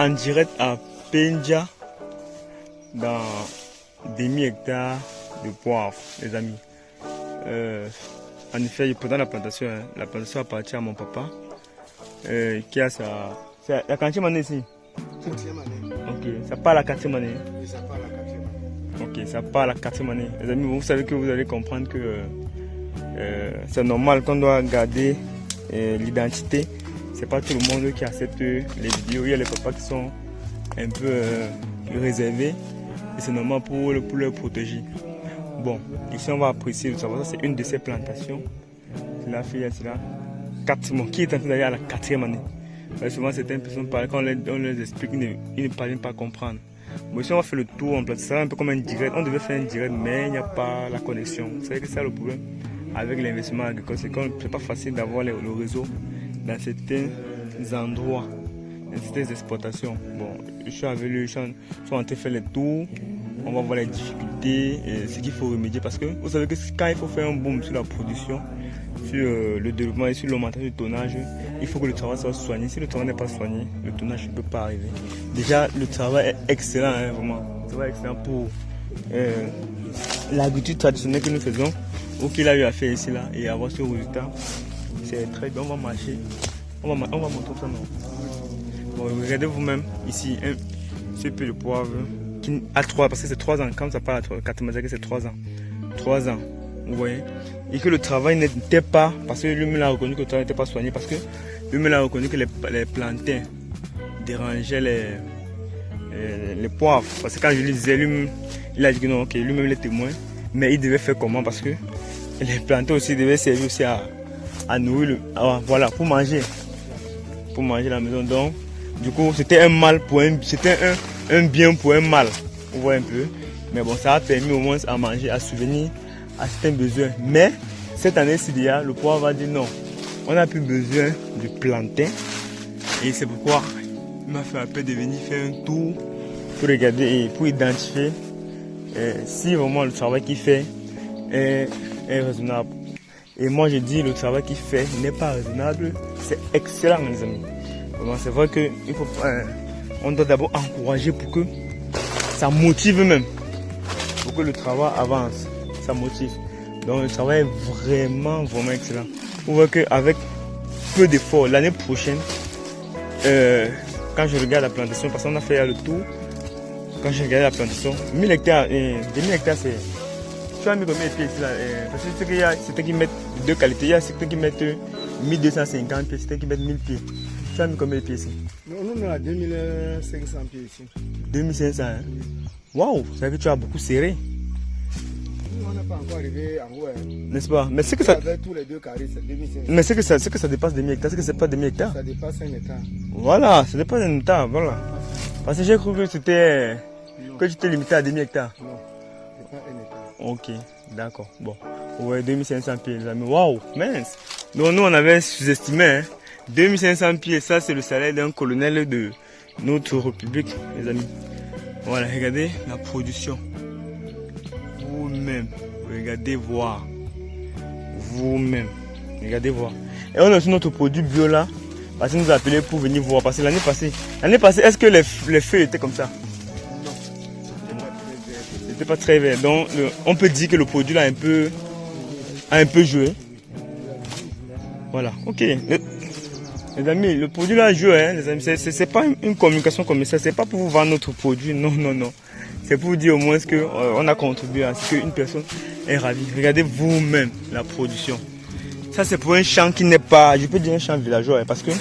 en direct à Penja, dans demi-hectare de poivre, les amis. En effet, pendant la plantation appartient à mon papa, qui a sa... C'est la quatrième année ici. Quatrième année. Ok, ça part la quatrième année. Oui, ça part la quatrième année. Ok, ça part la quatrième année. Les amis, vous savez que vous allez comprendre que c'est normal qu'on doit garder l'identité. C'est pas tout le monde qui accepte les vidéos. Il y a les papas qui sont un peu réservés. Et c'est normal pour les protéger. Bon, ici on va apprécier le savoir. Ça c'est une de ces plantations. C'est la fille, c'est là. 4 mois. Qui est en train d'aller à la quatrième année. Souvent certaines personnes parlent, quand on les explique, ils ne parviennent pas à comprendre. Bon, ici on va faire le tour en plantation. C'est un peu comme un direct. On devait faire un direct, mais il n'y a pas la connexion. Vous savez que c'est ça le problème avec l'investissement agricole. C'est que c'est pas facile d'avoir le réseau dans certains endroits, dans certaines exploitations. Bon, je suis avec lui, je suis en train de faire les tours. On va voir les difficultés et ce qu'il faut remédier. Parce que vous savez que quand il faut faire un boom sur la production, sur le développement et sur l'augmentation du tonnage, il faut que le travail soit soigné. Si le travail n'est pas soigné, le tonnage ne peut pas arriver. Déjà, le travail est excellent, hein, vraiment. Le travail est excellent pour l'agriculture traditionnelle que nous faisons, ou qu'il a eu à faire ici là, et avoir ce résultat. C'est très bien, on va marcher. On va montrer ça, non? Bon, regardez vous-même ici, ce peu de poivre qui a 3, parce que c'est 3 ans. Quand ça part à 4 mois, c'est 3 ans. 3 ans, vous voyez? Et que le travail n'était pas, parce que lui-même a reconnu que le travail n'était pas soigné, parce que lui-même a reconnu que les plantains dérangeaient les poivres. Parce que quand je lui disais, lui-même, il a dit que non, ok, lui-même les témoins, mais il devait faire comment? Parce que les plantains aussi devaient servir aussi à nourrir voilà, pour manger à la maison. Donc du coup c'était un mal pour c'était un bien pour un mal, vous voyez un peu. Mais bon, ça a permis au moins à manger, à subvenir à certains besoins. Mais cette année-ci déjà, le poivre va dire non, on n'a plus besoin de plantain. Et c'est pourquoi il m'a fait appel de venir faire un tour pour regarder et pour identifier si vraiment le travail qu'il fait est raisonnable. Et moi je dis, le travail qu'il fait n'est pas raisonnable, c'est excellent les amis. C'est vrai qu'on doit d'abord encourager pour que ça motive même, pour que le travail avance, ça motive. Donc le travail est vraiment excellent. Vous voyez qu'avec peu d'efforts, l'année prochaine, quand je regarde la plantation, parce qu'on a fait le tour, quand je regarde la plantation, 1000 hectares, 2000 hectares c'est... Tu as mis combien de pieds ici là? Parce que il y a certains qui mettent deux qualités, il y a certains qui mettent 1250 pieds, certains qui mettent 1000 pieds. Tu as mis combien de pieds ici? On a 2500 pieds ici. 2500, hein? Waouh, ça veut dire que tu as beaucoup serré. On n'a pas encore arrivé en haut. Hein. N'est-ce pas? Mais c'est que ça... Avec tous les deux carrés, c'est 2500. Mais c'est que ça dépasse 2000 hectares, c'est que c'est pas 2000 hectares. Ça dépasse 1 hectare. Voilà, ça dépasse 1 hectare, voilà. Parce que j'ai cru que c'était... que tu t'es limité à 2000 hectares. Non, c'est pas 1 hectare. Ok, d'accord. Bon, ouais, 2500 pieds, les amis. Waouh, mince. Donc nous, on avait sous-estimé, hein. 2500 pieds, ça c'est le salaire d'un colonel de notre république, les amis. Voilà, regardez la production. Vous-même, regardez voir. Vous-même, regardez voir. Et on a aussi notre produit bio là, parce que nous a appelé pour venir voir. Parce que l'année passée, est-ce que les feuilles étaient comme ça? C'était pas très vert. Donc on peut dire que le produit là a un peu joué. Voilà, ok. Les amis, le produit là joue, hein, les amis. C'est pas une communication comme ça. C'est pas pour vous vendre notre produit. Non, non, non. C'est pour vous dire au moins que on a contribué à ce qu'une personne est ravie. Regardez vous-même la production. Ça c'est pour un champ qui n'est pas, je peux dire un champ villageois, hein, parce que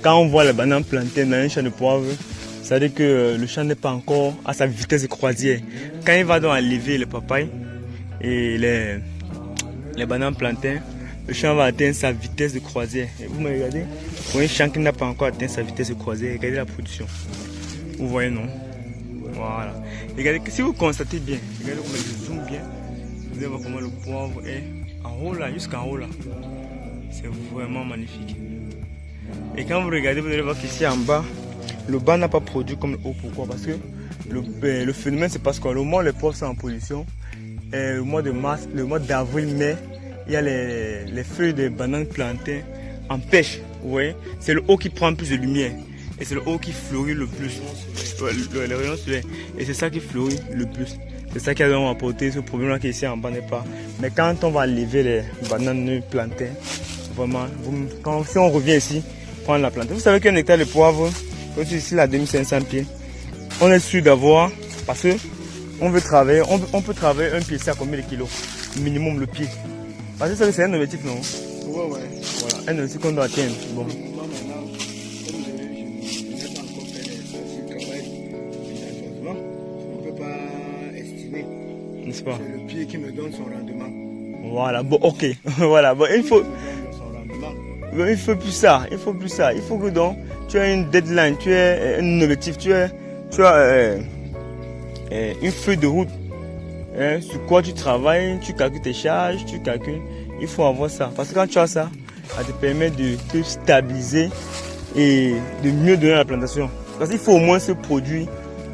quand on voit les bananes plantées dans un champ de poivre, ça veut dire que le champ n'est pas encore à sa vitesse de croisière. Quand il va donc enlever les papayes et les bananes plantains, le champ va atteindre sa vitesse de croisière. Et vous me regardez, pour un champ qui n'a pas encore atteint sa vitesse de croisière, regardez la production. Vous voyez, non? Voilà. Regardez, si vous constatez bien, regardez comment je zoome bien, vous allez voir comment le poivre est en haut là, jusqu'en haut là. C'est vraiment magnifique. Et quand vous regardez, vous allez voir qu'ici en bas, le bas n'a pas produit comme le haut. Pourquoi? Parce que le phénomène, c'est parce que le mois où les poivres sont en pollution, le mois de mars, le mois d'avril, mai, il y a les feuilles de bananes plantées en pêche. Vous voyez, c'est le haut qui prend plus de lumière. Et c'est le haut qui fleurit le plus. Ouais, les rayons solaires. Et c'est ça qui fleurit le plus. C'est ça qui a vraiment apporté ce problème-là qui ici en bas n'est pas. Mais quand on va lever les bananes plantées, vraiment, si on revient ici, prendre la plante. Vous savez qu'un hectare de poivre, ici la 2500 pieds, on est sûr d'avoir, parce que on veut travailler, on peut travailler un pied, c'est à combien de kilos? Minimum le pied. Parce que ça c'est un objectif, non? Ouais, ouais. Voilà, un objectif qu'on doit atteindre. Bon. Moi maintenant, comme je n'ai pas encore fait ce travail, on ne peut pas estimer. N'est-ce pas? C'est le pied qui me donne son rendement. Voilà, bon, ok. Voilà, bon, il faut. Son rendement. Il faut plus ça, il faut plus ça. Il faut que donc tu aies une deadline, tu aies un objectif, tu as une feuille de route. Sur quoi tu travailles, tu calcules tes charges, tu calcules. Il faut avoir ça. Parce que quand tu as ça, ça te permet de te stabiliser et de mieux donner la plantation. Parce qu'il faut au moins se produire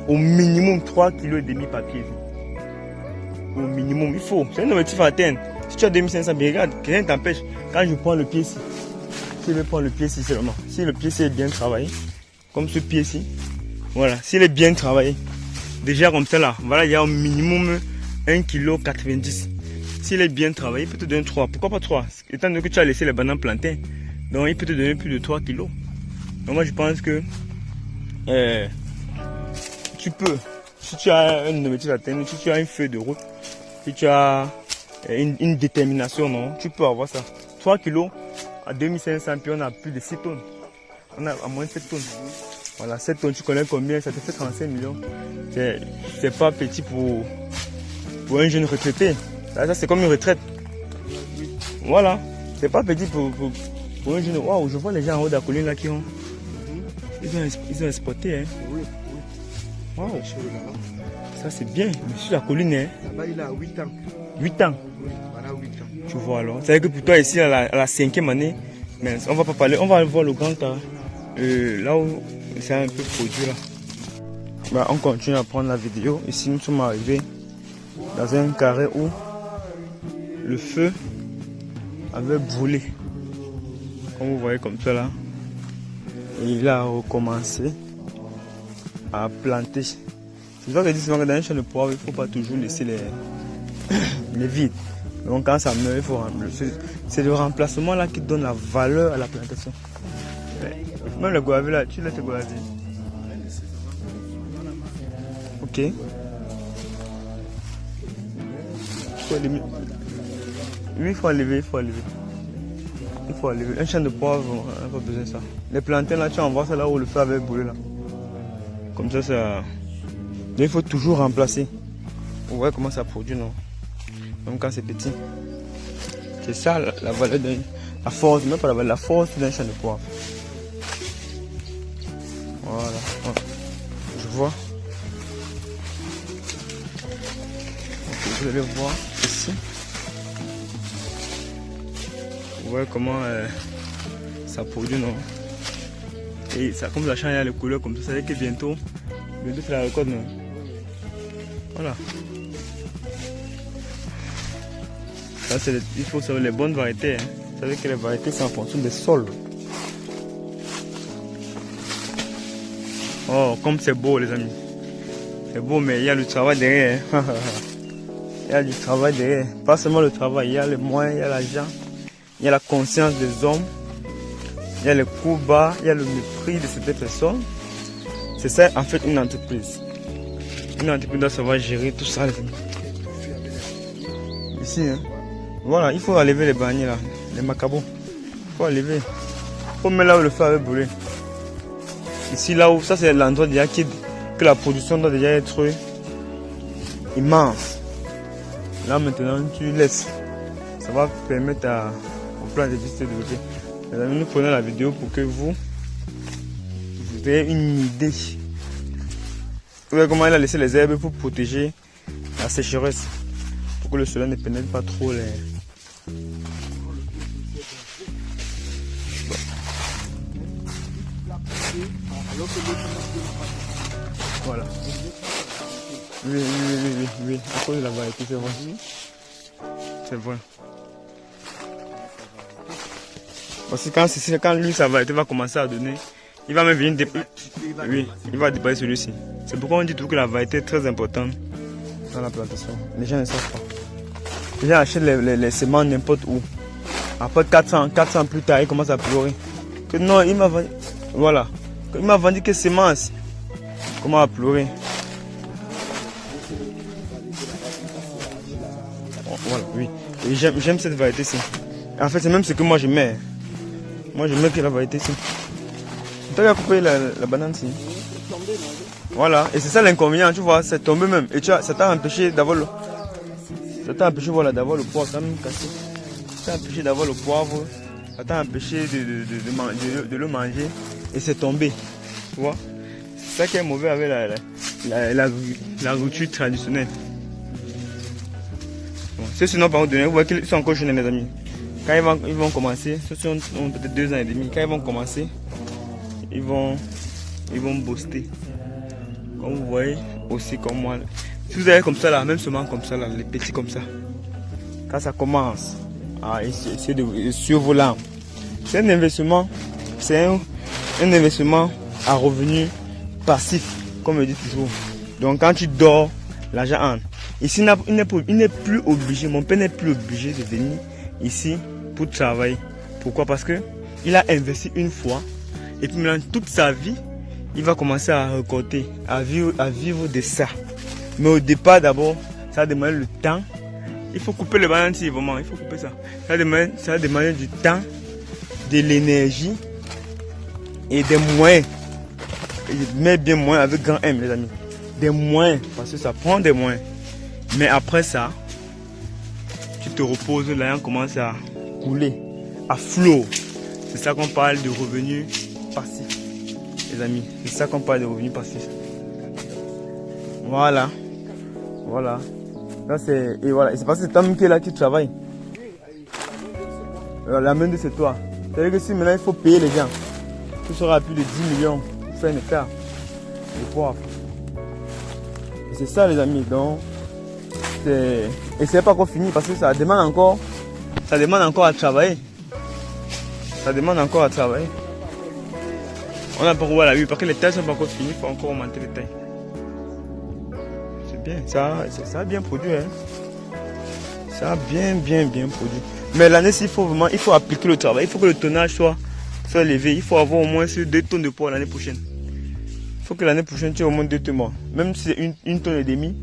au minimum 3,5 kg par pied. Au minimum, il faut. C'est un objectif à atteindre. Si tu as 2500, mais regarde, rien ne t'empêche. Quand je prends le pied ici, si je prends le pied ici seulement, si le pied ici est bien travaillé, comme ce pied ici, voilà, s'il est bien travaillé, déjà comme ça là, voilà, il y a au minimum 1,90 kg. S'il est bien travaillé, il peut te donner 3. Pourquoi pas 3? Étant donné que tu as laissé les bananes plantées, donc il peut te donner plus de 3 kg. Donc moi je pense que tu peux, si tu as un objectif à atteindre, si tu as une feuille de route, si tu as une détermination, non, tu peux avoir ça. 3 kg à 2500, puis on a plus de 6 tonnes. On a à moins de 7 tonnes. Voilà, 7 tonnes, tu connais combien? Ça te fait 35 millions. C'est pas petit pour un jeune retraité. Ça c'est comme une retraite. Voilà, c'est pas petit pour un jeune. Waouh, je vois les gens en haut de la colline là qui ont. Ils ont exporté. Hein. Oui. Waouh, ça c'est bien. Mais sur la colline, hein. Là-bas, il a 8 ans. 8 ans. Oui, voilà 8 ans. Tu vois alors. C'est que pour toi ici à la 5e année, mais on va pas parler, on va voir le grand cas. Là où c'est un peu produit là. Bah, on continue à prendre la vidéo. Ici nous sommes arrivés dans un carré où le feu avait brûlé. Comme vous voyez comme ça là. Et il a recommencé à planter. C'est ça que je dis souvent que dans un champ de poivre, il ne faut pas toujours laisser les vides. Donc quand ça meurt, il faut remplacer. C'est le remplacement là qui donne la valeur à la plantation. Même le goavé là, tu laisses le goavé. Ok. Oui, il faut enlever, Il faut enlever. Un champ de poivre, on n'a pas besoin de ça. Les plantains là, tu envoies ça là où le feu avait brûlé là. Comme ça, ça. Donc, il faut toujours remplacer. Vous voyez comment ça produit, non? Même quand c'est petit. C'est ça la valeur de la force, même pas la valeur, la force d'un champ de poivre. Voilà. Je vois. Vous allez voir ici. Vous voyez comment ça produit, non? Et ça, comme ça change les couleurs comme ça, ça veut dire que bientôt c'est la récolte, non? Voilà. Ça, il faut savoir les bonnes variétés. Hein. Vous savez que les variétés, c'est en fonction des sols. Oh, comme c'est beau, les amis. C'est beau, mais il y a le travail derrière. Hein. Il y a du travail derrière. Pas seulement le travail, il y a les moyens, il y a l'argent, il y a la conscience des hommes, il y a les coups bas, il y a le mépris de certaines personnes. C'est ça, en fait, une entreprise. Une entreprise doit savoir gérer tout ça, les amis. Ici, hein. Voilà, il faut enlever les bannières là, les macabos. Il faut enlever. Il faut mettre là où le feu avait brûlé. Ici, là où, ça c'est l'endroit déjà que la production doit déjà être immense. Là maintenant, tu laisses. Ça va permettre au plan de vie de développer. Les amis, nous prenons la vidéo pour que vous ayez une idée. Vous voyez comment il a laissé les herbes pour protéger la sécheresse. Pour que le soleil ne pénètre pas trop les... Voilà. Oui. À cause de la variété, c'est vrai. C'est vrai. Parce que quand lui, sa variété va commencer à donner, Il va même venir dépasser. Oui, il va dépasser celui-ci. C'est pourquoi on dit toujours que la variété est très importante dans la plantation. Les gens ne savent pas. Les gens achètent les semences n'importe où. Après 400 plus tard, ils commencent à pleurer. Que non, il m'a vendu. Voilà. Il m'a vendu que semences. Comment à pleurer? Voilà, oui. Et j'aime cette variété-ci. En fait, c'est même ce que moi je mets. Moi, je mets que la variété-ci. Tu as coupé la banane-ci. Voilà. Et c'est ça l'inconvénient, tu vois. C'est tombé même. Et ça t'a empêché d'avoir le. Ça t'a empêché voilà, d'avoir le poivre. Ça t'a même cassé. Ça t'a empêché d'avoir le poivre. Ça t'a empêché de le manger. Et c'est tombé. Tu vois. C'est ça qui est mauvais avec l'agriculture traditionnelle. Bon, ceux-ci n'ont pas donné. Vous voyez qu'ils sont encore jeunes, les amis. Quand ils vont commencer, ceux-ci ont peut-être 2 ans et demi. Quand ils vont commencer, ils vont booster. Comme vous voyez, aussi comme moi. Si vous avez comme ça là, même seulement comme ça là, les petits comme ça. Quand ça commence à essayer de sur vos larmes, c'est un investissement, un investissement à revenu passif, comme je dis toujours. Donc quand tu dors, l'argent entre. Ici, il n'est plus obligé, mon père n'est plus obligé de venir ici pour travailler. Pourquoi? Parce que il a investi une fois et puis maintenant toute sa vie, il va commencer à récolter, à vivre de ça. Mais au départ d'abord, ça demande le temps. Il faut couper les bananes si vraiment, il faut couper ça. Ça demande du temps, de l'énergie et des moyens. Et je mets bien moyens avec grand M les amis. Des moyens, parce que ça prend des moyens. Mais après ça, tu te reposes, l'argent commence à couler, à flot. C'est ça qu'on parle de revenus passifs, les amis. C'est ça qu'on parle de revenus passifs. Voilà. Voilà. Là, et voilà. Et c'est parce que c'est toi qui est là qui travaille. La main de c'est toi. C'est-à-dire que si maintenant il faut payer les gens, tu seras à plus de 10 millions pour faire une hectare de poivre. Et c'est ça les amis. Donc, et c'est pas encore fini parce que ça demande encore à travailler. Ça demande encore à travailler. On n'a pas voir la vue parce que les tailles sont pas encore finies, il faut encore augmenter les tailles. C'est bien, ça a bien produit. Hein. Ça a bien produit. Mais l'année-ci, il faut appliquer le travail. Il faut que le tonnage soit élevé. Il faut avoir au moins 2 tonnes de poids l'année prochaine. Il faut que l'année prochaine, tu aies au moins 2 tonnes. Même si c'est une tonne et demie.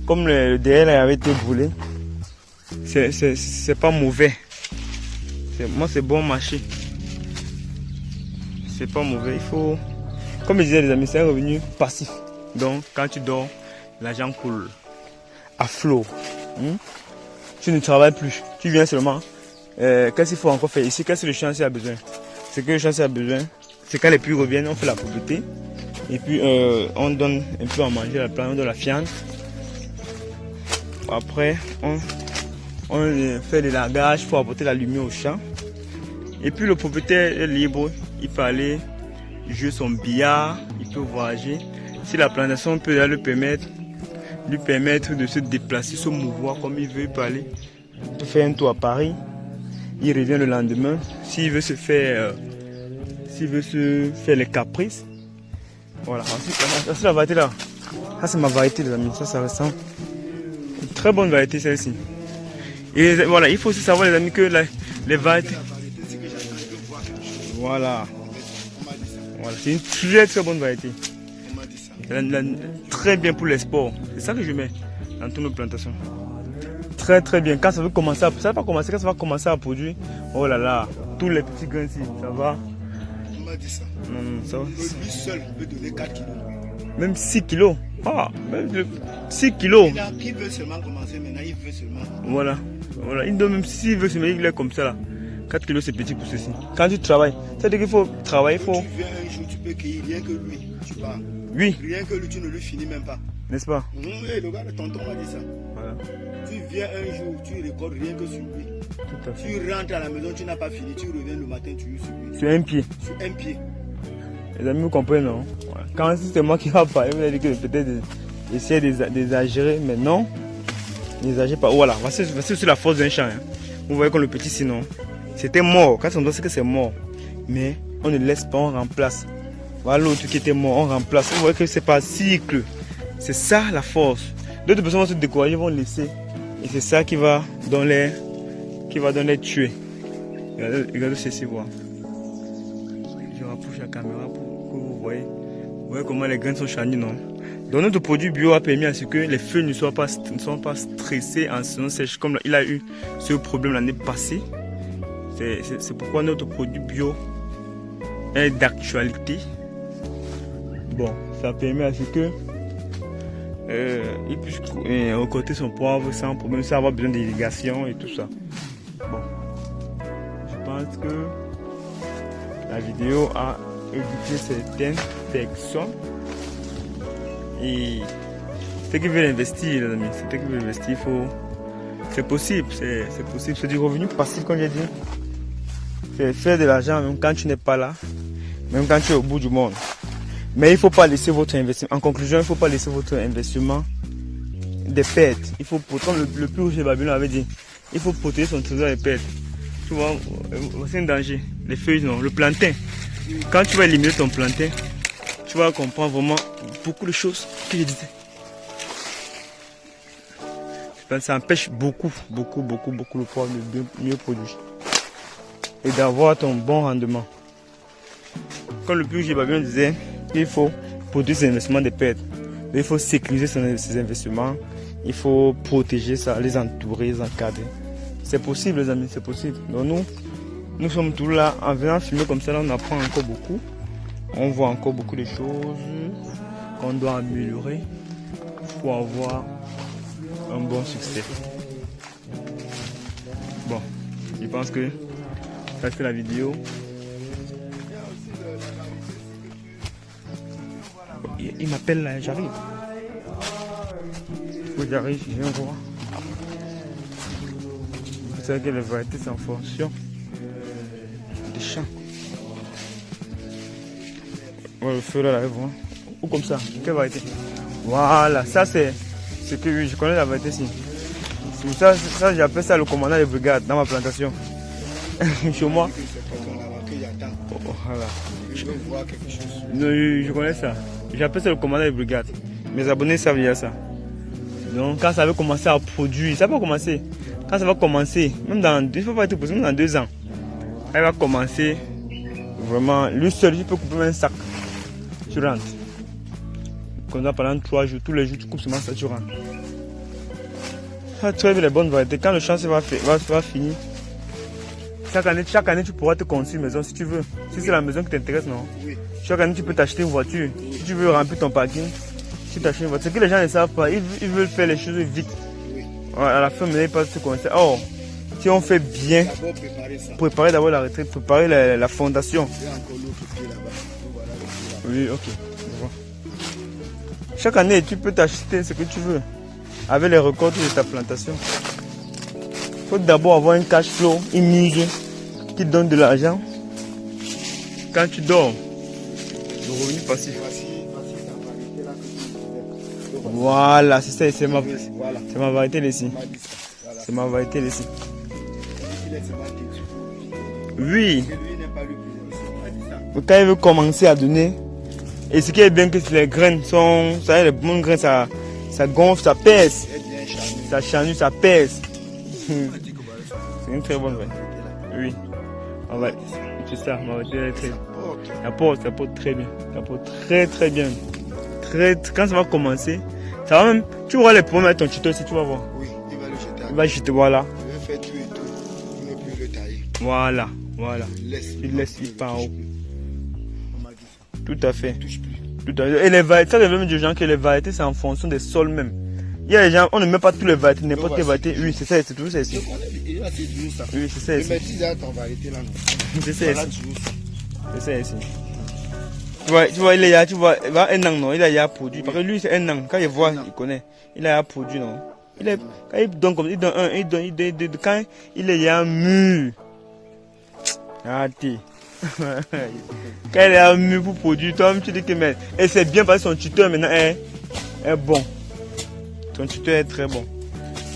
Comme le DL avait été brûlé, c'est pas mauvais. Moi, c'est bon marché. C'est pas mauvais. Il faut, comme je disais les amis, c'est un revenu passif. Donc, quand tu dors, l'argent coule à flot. Tu ne travailles plus. Tu viens seulement. Qu'est-ce qu'il faut encore faire ici? Qu'est-ce que le chantier a besoin? Ce que le chantier a besoin, c'est quand les pluies reviennent, on fait la propreté. Et puis, on donne un peu à manger à la plante, on donne la fiente. Après, on fait des largages pour apporter la lumière au champ. Et puis le propriétaire est libre, il peut aller jouer son billard, il peut voyager. Si la plantation peut lui permettre de se déplacer, se mouvoir comme il veut, il peut aller faire un tour à Paris. Il revient le lendemain. S'il veut se faire les caprices. Voilà. Ensuite la variété là. Ça c'est ma variété les amis, ça ressemble. Très bonne variété celle-ci. Et voilà, il faut aussi savoir les amis que les variétés. Voilà. Voilà, c'est une très bonne variété. Très bien pour les sports. C'est ça que je mets dans toutes nos plantations. Très bien. Quand ça va commencer à produire, oh là là, tous les petits grains ici, ça va. On m'a dit ça. Non, ça va. Lui seul peut donner 4 kilos. Même 6 kilos. Ah, même 6 kilos. Il veut seulement commencer maintenant, il veut seulement. Voilà. Il donne même s'il veut se mettre, il est comme ça là. 4 kilos c'est petit pour ceci. Quand tu travailles, c'est-à-dire qu'il faut travailler, il faut. Tu viens un jour, tu peux cueillir rien que lui, tu pars. Oui. Rien que lui, tu ne lui finis même pas. N'est-ce pas? Le gars, le tonton m'a dit ça. Voilà. Tu viens un jour, tu récoltes rien que sur lui. Tout à fait. Tu rentres à la maison, tu n'as pas fini, tu reviens le matin, tu es sur lui. Sur un pied. Sur un pied. Les amis, vous comprenez, non? Voilà. Quand c'est moi qui va parler, vous allez dire que peut-être essayer d'exagérer, mais non. N'exagérez pas. Voilà, voici sur la force d'un champ. Hein. Vous voyez comme le petit sinon. C'était mort. Quand on doit, c'est que c'est mort. Mais on ne laisse pas, on remplace. Voilà l'autre qui était mort, on remplace. Vous voyez que c'est par cycle. C'est ça la force. D'autres personnes vont se décourager, vont laisser. Et c'est ça qui va dans les tuer. Regardez ceci, voir. Je rapproche la caméra pour que vous voyez. Vous voyez comment les graines sont charnues, non? Donc notre produit bio a permis à ce que les feuilles ne soient pas stressées en saison sèche, comme il a eu ce problème l'année passée. C'est pourquoi notre produit bio est d'actualité. Bon, ça permet à ce que il puisse récolter son poivre sans problème, sans avoir besoin d'irrigation et tout ça. Bon, je pense que la vidéo a éduqué certaines personnes. Et ceux qui veulent investir, les amis, ceux qui veulent investir, c'est possible, c'est possible. C'est du revenu passif, comme j'ai dit. C'est faire de l'argent même quand tu n'es pas là, même quand tu es au bout du monde. Mais il ne faut pas laisser votre investissement. En conclusion, il ne faut pas laisser votre investissement des pertes. Il faut, pourtant, le plus riche de Babylone avait dit, il faut protéger son trésor des pertes. Tu vois, c'est un danger. Les feuilles, non. Le plantain. Quand tu vas éliminer ton plantain, tu vas comprendre vraiment beaucoup de choses que je disais. Ça empêche beaucoup le poivre de mieux produire et d'avoir ton bon rendement. Comme le plus riche de Babylone disait, il faut produire ses investissements des pertes. Il faut sécuriser ses investissements. Il faut protéger ça, les entourer, les encadrer. C'est possible, les amis, c'est possible. Donc nous sommes tous là, en venant filmer comme ça, là, on apprend encore beaucoup. On voit encore beaucoup de choses qu'on doit améliorer pour avoir un bon succès. Bon, je pense que ça c'est la vidéo. Il m'appelle là, j'arrive. J'arrive, je viens voir. Vous savez que les variétés c'est en fonction des champs. Ouais, le feu là, là, vous. Ou comme ça, quelle variété? Voilà, ça c'est ce que je connais la variété ici. Ça j'appelle ça le commandant de brigade dans ma plantation. Chez moi. Voilà. Je connais ça. J'appelle ça le commandant de brigade. Mes abonnés savent déjà ça. Donc quand ça va commencer à produire, ça va commencer. Quand ça va commencer, même dans, il faut pas être possible, même dans 2 ans, elle va commencer vraiment. Lui seul, il peut couper un sac. Tu rentres. Comme ça pendant 3 jours, tous les jours tu coupes seulement ça, tu rentres. Tu as les bonnes variétés. Quand le champ va finir, chaque année tu pourras te construire une maison si tu veux. Si c'est la maison qui t'intéresse, non? Oui. Chaque année tu peux t'acheter une voiture. Oui. Si tu veux remplir ton parking, tu t'achètes une voiture. Ce que les gens ne savent pas, ils veulent faire les choses vite. Oui. À la fin, ils peuvent se connaître. Or, si on fait bien, préparer d'abord la retraite, préparer la fondation. Oui, ok. Chaque année, tu peux t'acheter ce que tu veux avec les récoltes de ta plantation. Il faut d'abord avoir un cash flow, une muse qui donne de l'argent. Quand tu dors, le revenu passif. Voilà, c'est ça, c'est ma variété ici. C'est ma variété ici. Oui. Quand il veut commencer à donner, et ce qui est bien que les graines sont, ça les bonnes graines, ça gonfle, ça pèse, ça change, ça pèse. C'est une très bonne variété. Oui. C'est ça, ma variété est très. Ça porte très bien. Ça porte très bien. Quand ça va commencer, ça va même. Tu vois les pommes avec ton tuto si tu vas voir. Oui, il va le jeter. Il va jeter, voilà. Il va faire tout et tout. Il ne peut plus le tailler. Voilà. Il laisse, il part en haut. Tout à fait. Et les variétés, ça devient des gens que les variétés c'est en fonction des sols même. Il y a des gens, on ne met pas tous les variétés, n'importe quelle variété. Oui, c'est ça, c'est toujours ça ici. Oui, c'est ça ici. C'est ça ici. C'est ça ici. Tu vois, il a un an, non, il a produit. Parce que lui, c'est un an. Quand il voit, il connaît. Il a produit, non. Quand il donne comme il donne un, il donne quand il est mûr. Quand il est mûr pour produire, toi tu dis que mais et c'est bien parce que son tuteur maintenant est bon. Son tuteur est très bon.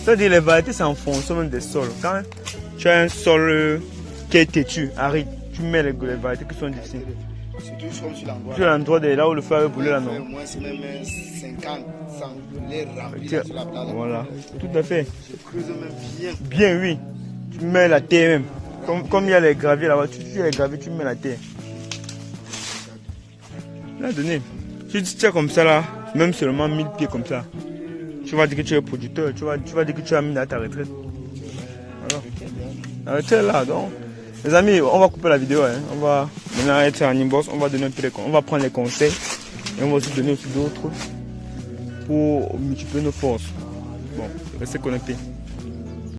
C'est-à-dire les variétés c'est en fonction même des sols. Quand tu as un sol qui est têtu, aride, tu mets les variétés qui sont difficiles. Surtout sur l'endroit. Sur l'endroit de là où le feu avait brûlé là, non? Au moins, c'est même 50, 100. Les remplis Tiens, sur la place. voilà, tout à fait. Je creuse même bien. Bien, oui. Tu mets la terre même. Comme il y a les graviers là-bas, tu fais les graviers, tu mets la terre. Là, donné. Si tu tiens comme ça là, même seulement 1000 pieds comme ça, tu vas dire que tu es producteur, tu vas dire que tu as mis à ta retraite. Voilà. La retraite là, donc. Les amis, on va couper la vidéo. Hein. On va maintenant être en inbox, on va donner un peu on va prendre les conseils et on va aussi donner aussi d'autres pour multiplier nos forces. Bon, restez connectés.